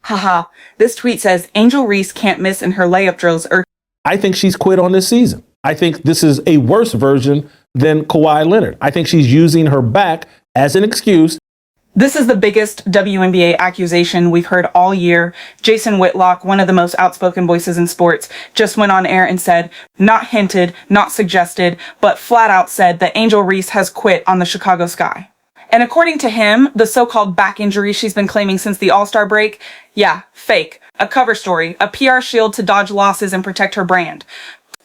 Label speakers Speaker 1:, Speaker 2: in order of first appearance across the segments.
Speaker 1: Haha, this tweet says Angel Reese can't miss in her layup drills.
Speaker 2: I think she's quit on this season. I think this is a worse version than Kawhi Leonard. I think she's using her back as an excuse.
Speaker 1: This is the biggest WNBA accusation we've heard all year. Jason Whitlock, one of the most outspoken voices in sports, just went on air and said, not hinted, not suggested, but flat out said that Angel Reese has quit on the Chicago Sky. And according to him, the so-called back injury she's been claiming since the All-Star break, yeah, fake. A cover story, a PR shield to dodge losses and protect her brand.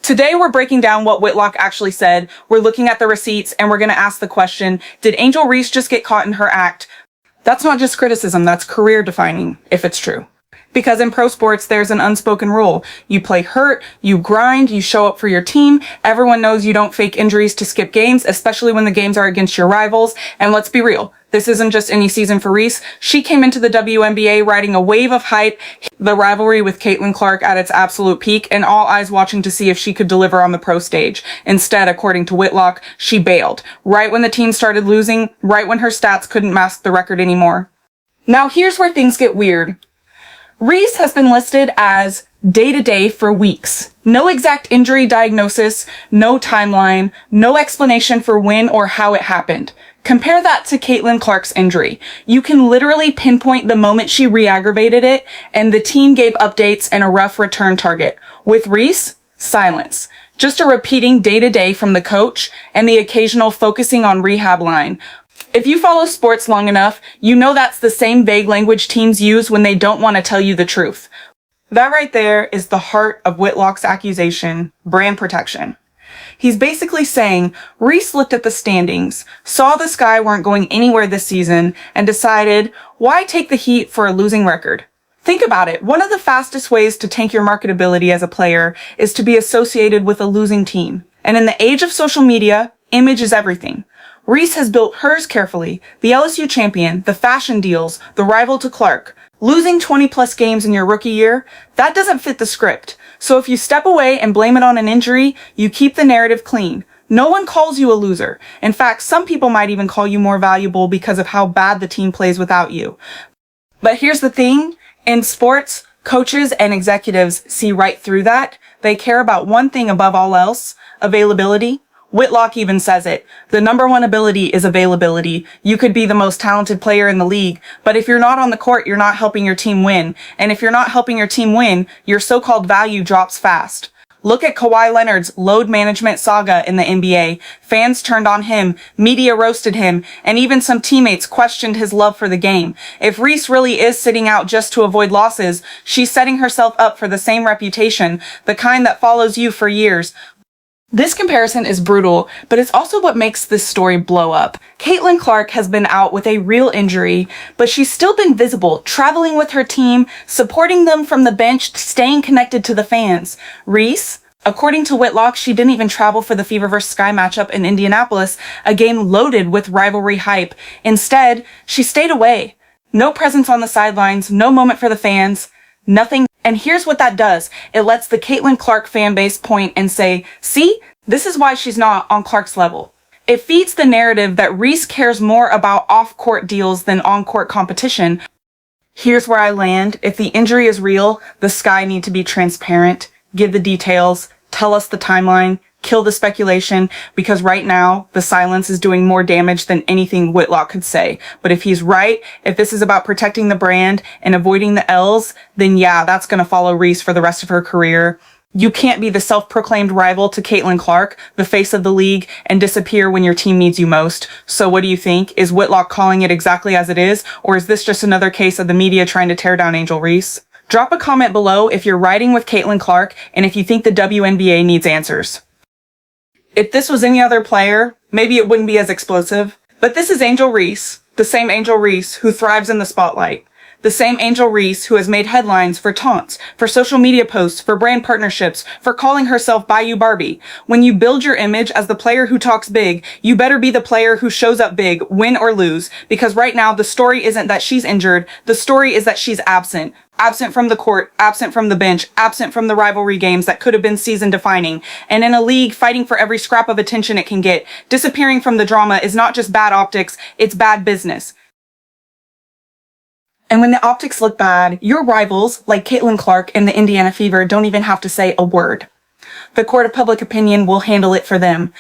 Speaker 1: Today, we're breaking down what Whitlock actually said. We're looking at the receipts and we're going to ask the question, did Angel Reese just get caught in her act? That's not just criticism, that's career defining, if it's true. Because in pro sports, there's an unspoken rule. You play hurt, you grind, you show up for your team. Everyone knows you don't fake injuries to skip games, especially when the games are against your rivals. And let's be real, this isn't just any season for Reese. She came into the WNBA riding a wave of hype, the rivalry with Caitlin Clark at its absolute peak, and all eyes watching to see if she could deliver on the pro stage. Instead, according to Whitlock, she bailed. Right when the team started losing, right when her stats couldn't mask the record anymore. Now here's where things get weird. Reese has been listed as day-to-day for weeks. No exact injury diagnosis, no timeline, no explanation for when or how it happened. Compare that to Caitlin Clark's injury. You can literally pinpoint the moment she re-aggravated it, and the team gave updates and a rough return target. With Reese, silence. Just a repeating day-to-day from the coach and the occasional focusing on rehab line. If you follow sports long enough, you know that's the same vague language teams use when they don't want to tell you the truth. That right there is the heart of Whitlock's accusation, brand protection. He's basically saying Reese looked at the standings, saw the Sky weren't going anywhere this season, and decided, why take the heat for a losing record? Think about it. One of the fastest ways to tank your marketability as a player is to be associated with a losing team. And in the age of social media, image is everything. Reese has built hers carefully, the LSU champion, the fashion deals, the rival to Clark. Losing 20 plus games in your rookie year, that doesn't fit the script. So if you step away and blame it on an injury, you keep the narrative clean. No one calls you a loser. In fact, some people might even call you more valuable because of how bad the team plays without you. But here's the thing, in sports, coaches and executives see right through that. They care about one thing above all else, availability. Whitlock even says it. The number one ability is availability. You could be the most talented player in the league, but if you're not on the court, you're not helping your team win. And if you're not helping your team win, your so-called value drops fast. Look at Kawhi Leonard's load management saga in the NBA. Fans turned on him, media roasted him, and even some teammates questioned his love for the game. If Reese really is sitting out just to avoid losses, she's setting herself up for the same reputation, the kind that follows you for years. This comparison is brutal, but it's also what makes this story blow up. Caitlin Clark has been out with a real injury, but she's still been visible, traveling with her team, supporting them from the bench, staying connected to the fans. Reese, according to Whitlock, she didn't even travel for the Fever vs. Sky matchup in Indianapolis, a game loaded with rivalry hype. Instead, she stayed away. No presence on the sidelines, no moment for the fans, nothing. And here's what that does. It lets the Caitlin Clark fan base point and say, see, this is why she's not on Clark's level. It feeds the narrative that Reese cares more about off-court deals than on-court competition. Here's where I land. If the injury is real, the Sky need to be transparent, give the details, tell us the timeline, kill the speculation, because right now, the silence is doing more damage than anything Whitlock could say. But if he's right, if this is about protecting the brand and avoiding the L's, then yeah, that's going to follow Reese for the rest of her career. You can't be the self-proclaimed rival to Caitlin Clark, the face of the league, and disappear when your team needs you most. So what do you think? Is Whitlock calling it exactly as it is? Or is this just another case of the media trying to tear down Angel Reese? Drop a comment below if you're riding with Caitlin Clark and if you think the WNBA needs answers. If this was any other player, maybe it wouldn't be as explosive. But this is Angel Reese, the same Angel Reese who thrives in the spotlight. The same Angel Reese who has made headlines for taunts, for social media posts, for brand partnerships, for calling herself Bayou Barbie. When you build your image as the player who talks big, you better be the player who shows up big, win or lose. Because right now, the story isn't that she's injured. The story is that she's absent. Absent from the court, absent from the bench, absent from the rivalry games that could have been season defining. And in a league fighting for every scrap of attention it can get, disappearing from the drama is not just bad optics, it's bad business. And when the optics look bad, your rivals, like Caitlin Clark and the Indiana Fever, don't even have to say a word. The court of public opinion will handle it for them.